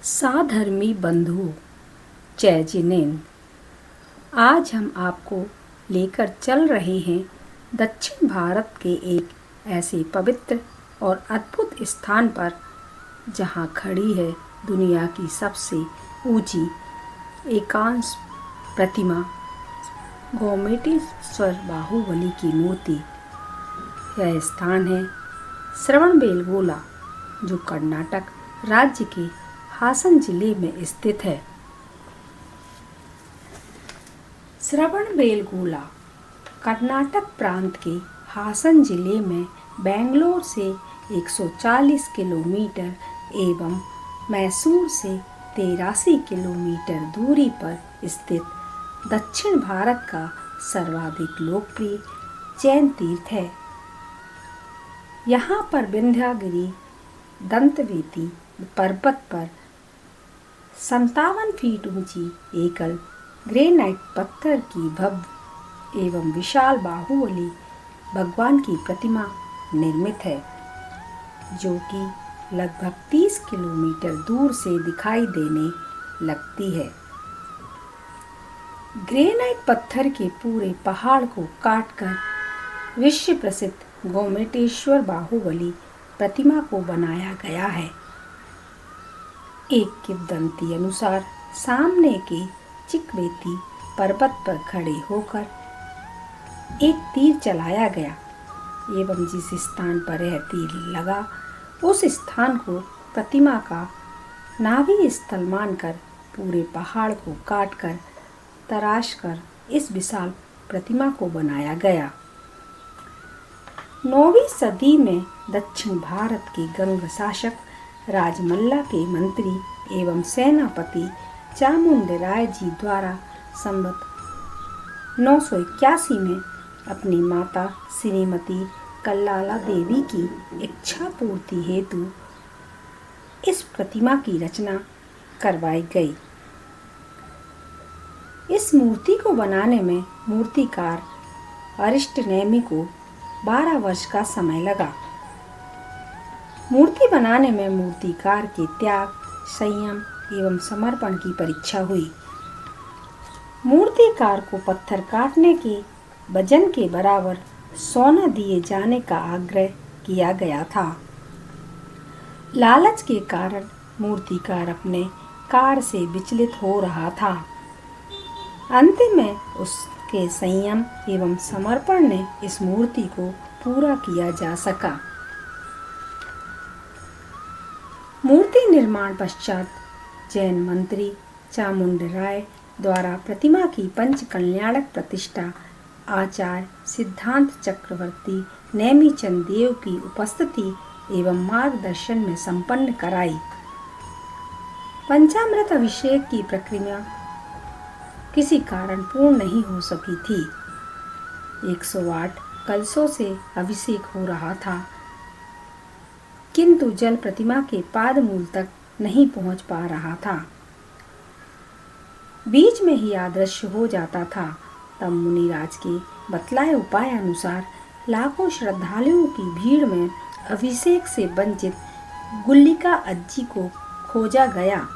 साधर्मी बंधुओं, जय जिनेन्द्र। आज हम आपको लेकर चल रहे हैं दक्षिण भारत के एक ऐसे पवित्र और अद्भुत स्थान पर जहां खड़ी है दुनिया की सबसे ऊंची एकांश प्रतिमा गोमटेश्वर बाहुबली की मूर्ति। यह स्थान है श्रवणबेलगोला, जो कर्नाटक राज्य के हासन जिले में स्थित है। श्रवणबेलगोला कर्नाटक प्रांत के हासन जिले में बेंगलोर से 140 किलोमीटर एवं मैसूर से 83 किलोमीटर दूरी पर स्थित दक्षिण भारत का सर्वाधिक लोकप्रिय जैन तीर्थ है। यहाँ पर विंध्यागिरी दंतवेदी पर्वत पर 57 फीट ऊंची एकल ग्रेनाइट पत्थर की भव्य एवं विशाल बाहुबली भगवान की प्रतिमा निर्मित है, जो कि लगभग 30 किलोमीटर दूर से दिखाई देने लगती है। ग्रेनाइट पत्थर के पूरे पहाड़ को काटकर विश्व प्रसिद्ध गोमटेश्वर बाहुबली प्रतिमा को बनाया गया है। एक किंवदंती अनुसार सामने के चिकवेती पर्वत पर खड़े होकर एक तीर चलाया गया एवं जिस स्थान पर यह तीर लगा उस स्थान को प्रतिमा का नाभि स्थल मानकर पूरे पहाड़ को काटकर तराश कर इस विशाल प्रतिमा को बनाया गया। 9वीं सदी में दक्षिण भारत के गंग शासक राजमल्ला के मंत्री एवं सेनापति चामुंडराय जी द्वारा संवत 981 में अपनी माता श्रीमती कल्लाला देवी की इच्छा पूर्ति हेतु इस प्रतिमा की रचना करवाई गई। इस मूर्ति को बनाने में मूर्तिकार अरिष्टनेमि को 12 वर्ष का समय लगा। मूर्ति बनाने में मूर्तिकार के त्याग, संयम एवं समर्पण की परीक्षा हुई। मूर्तिकार को पत्थर काटने के वजन के बराबर सोना दिए जाने का आग्रह किया गया था। लालच के कारण मूर्तिकार अपने कार्य से विचलित हो रहा था। अंत में उसके संयम एवं समर्पण ने इस मूर्ति को पूरा किया जा सका। मूर्ति निर्माण पश्चात जैन मंत्री चामुंडराय द्वारा प्रतिमा की पंच कल्याणक प्रतिष्ठा आचार्य सिद्धांत चक्रवर्ती नेमिचंद देव की उपस्थिति एवं मार्गदर्शन में संपन्न कराई। पंचामृत अभिषेक की प्रक्रिया किसी कारण पूर्ण नहीं हो सकी थी। 108 कलशों से अभिषेक हो रहा था, किंतु जल प्रतिमा के पाद मूल तक नहीं पहुंच पा रहा था। बीच में ही अदृश्य हो जाता था। तब मुनिराज के बतलाए उपाय अनुसार लाखों श्रद्धालुओं की भीड़ में अभिषेक से वंचित गुल्लिका अज्जी को खोजा गया,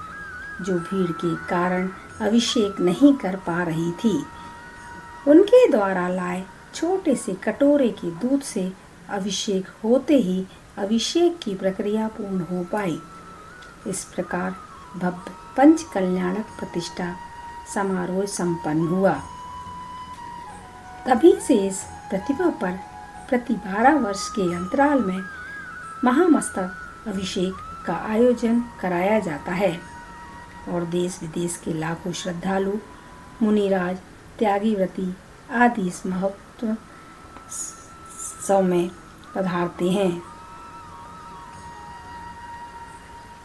जो भीड़ के कारण अभिषेक नहीं कर पा रही थी। उनके द्वारा लाए छोटे से कटोरे के दूध से अभिषेक होते ही अभिषेक की प्रक्रिया पूर्ण हो पाई। इस प्रकार भव्य पंच कल्याणक प्रतिष्ठा समारोह संपन्न हुआ। तभी से इस प्रतिमा पर प्रति 12 वर्ष के अंतराल में महामस्तक अभिषेक का आयोजन कराया जाता है और देश विदेश के लाखों श्रद्धालु, मुनिराज, त्यागी व्रती आदि इस महोत्सव में पधारते हैं।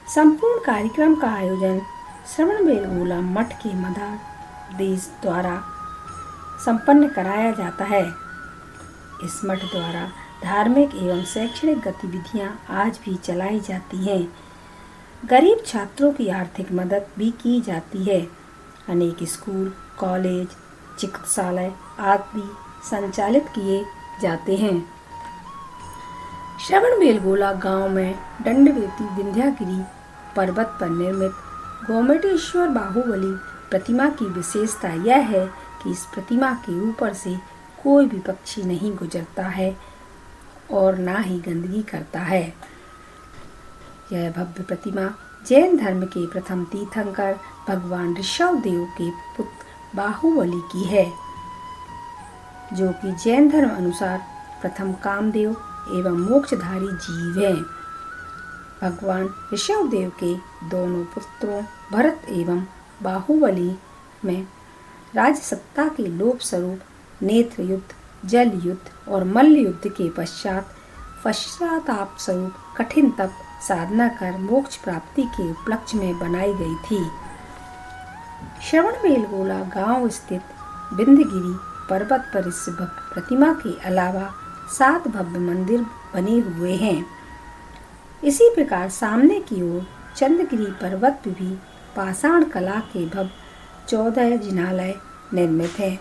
संपूर्ण कार्यक्रम का आयोजन श्रवणबेलगोला मठ के मठाधीश द्वारा संपन्न कराया जाता है। इस मठ द्वारा धार्मिक एवं शैक्षणिक गतिविधियां आज भी चलाई जाती हैं। गरीब छात्रों की आर्थिक मदद भी की जाती है। अनेक स्कूल, कॉलेज, चिकित्सालय आदि संचालित किए जाते हैं। श्रवणबेलगोला गांव में दंडवेदी विंध्यागिरी पर्वत पर निर्मित गोमटेश्वर बाहुबली प्रतिमा की विशेषता यह है कि इस प्रतिमा के ऊपर से कोई भी पक्षी नहीं गुजरता है और ना ही गंदगी करता है। यह भव्य प्रतिमा जैन धर्म के प्रथम तीर्थंकर भगवान ऋषभदेव के पुत्र बाहुबली की है, जो कि जैन धर्म अनुसार प्रथम कामदेव एवं मोक्षधारी जीव हैं। भगवान ऋषभदेव के दोनों पुत्रों भरत एवं बाहुबली में राजसत्ता के लोभ स्वरूप नेत्र युद्ध, जल युद्ध और मल्ल युद्ध के पश्चाताप स्वरूप कठिन तप साधना कर मोक्ष प्राप्ति के उपलक्ष्य में बनाई गई थी। श्रवणबेलगोला गांव स्थित विंध्यगिरि पर्वत पर इस भव्य प्रतिमा के अलावा 7 भव्य मंदिर बने हुए हैं। इसी प्रकार सामने की ओर चंद्रगिरि पर्वत पर भी पाषाण कला के भव्य 14 जिनालय निर्मित हैं,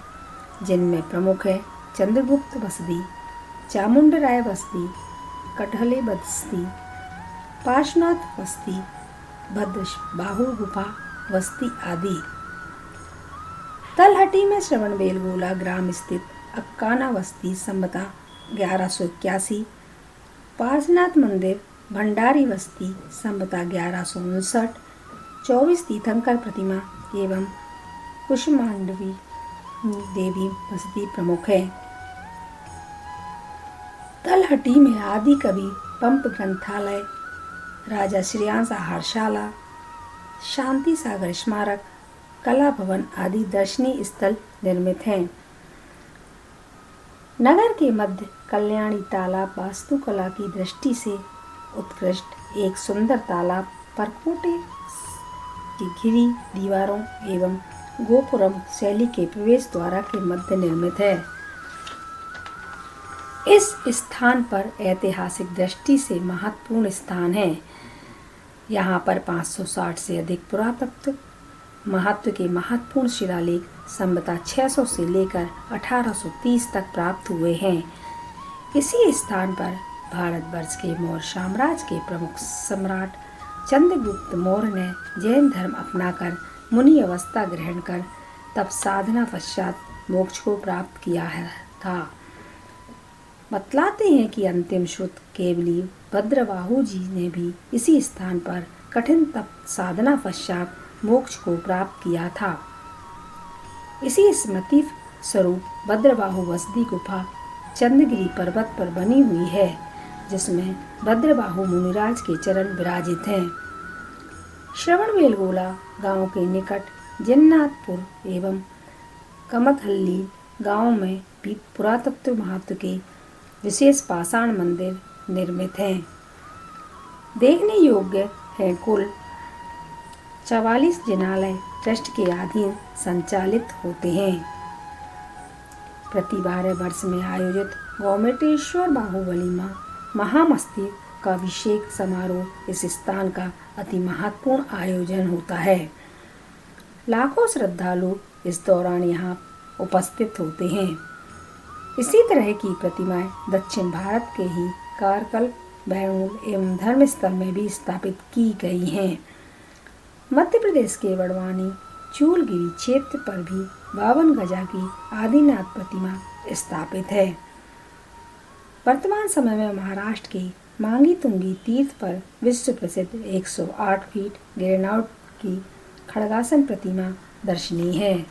जिनमें प्रमुख है चंद्रगुप्त बस्ती, चामुंडराय बस्ती, कटहले बस्ती, पार्श्वनाथ बस्ती, भद्र बाहु गुफा बस्ती आदि। तलहटी में श्रवणबेलगोला ग्राम स्थित अक्काना बस्ती संवता 1181, पार्श्वनाथ मंदिर भंडारी बस्ती संवता 1159, 24 तीर्थंकर प्रतिमा एवं कुष्मांडवी देवी बस्ती प्रमुख है। तलहटी में आदि कवि पंप ग्रंथालय, राजा श्रेयांश आहारशाला, शांति सागर स्मारक, कला भवन आदि दर्शनीय स्थल निर्मित हैं। नगर के मध्य कल्याणी तालाब वास्तुकला की दृष्टि से उत्कृष्ट एक सुंदर तालाब परकोटे की घिरी दीवारों एवं गोपुरम शैली के प्रवेश द्वार के मध्य निर्मित है। इस स्थान पर ऐतिहासिक दृष्टि से महत्वपूर्ण स्थान है। यहाँ पर 560 से अधिक पुरातत्व महत्व के महत्वपूर्ण शिलालेख संवता 600 से लेकर 1830 तक प्राप्त हुए हैं। इसी स्थान पर भारतवर्ष के मौर्य साम्राज्य के प्रमुख सम्राट चंद्रगुप्त मौर्य ने जैन धर्म अपनाकर मुनि अवस्था ग्रहण कर तब साधना पश्चात मोक्ष को प्राप्त किया था। बतलाते हैं कि अंतिम श्रुत केवली भद्रबाहु जी ने भी इसी स्थान पर कठिन तप साधना पश्चात मोक्ष को प्राप्त किया था। इसी स्मृति स्वरूप भद्रबाहु बस्ती गुफा चंद्रगिरि पर्वत पर बनी हुई है, जिसमें भद्रबाहु मुनिराज के चरण विराजित हैं। श्रवणबेलगोला गांव के निकट जिन्नाथपुर एवं कमतहल्ली गांव में भी पुरातत्व महत्व के विशेष पाषाण मंदिर निर्मित हैं। देखने योग्य है कुल 44 जिनालय ट्रस्ट के अधीन संचालित होते हैं। प्रति 12 वर्ष में आयोजित गोमटेश्वर बाहुबली महामस्तक का अभिषेक समारोह इस स्थान का अति महत्वपूर्ण आयोजन होता है। लाखों श्रद्धालु इस दौरान यहाँ उपस्थित होते हैं। इसी तरह की प्रतिमाएं दक्षिण भारत के ही कारकल, बैरूल एवं धर्मस्थल में भी स्थापित की गई हैं। मध्य प्रदेश के बड़वानी चूलगिरी क्षेत्र पर भी 52 गजा की आदिनाथ प्रतिमा स्थापित है। वर्तमान समय में महाराष्ट्र के मांगी तुंगी तीर्थ पर विश्व प्रसिद्ध 108 फीट ग्रेनाइट की खड़गासन प्रतिमा दर्शनीय है।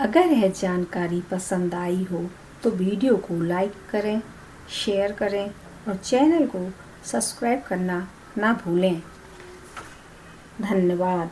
अगर यह जानकारी पसंद आई हो तो वीडियो को लाइक करें, शेयर करें और चैनल को सब्सक्राइब करना ना भूलें। धन्यवाद।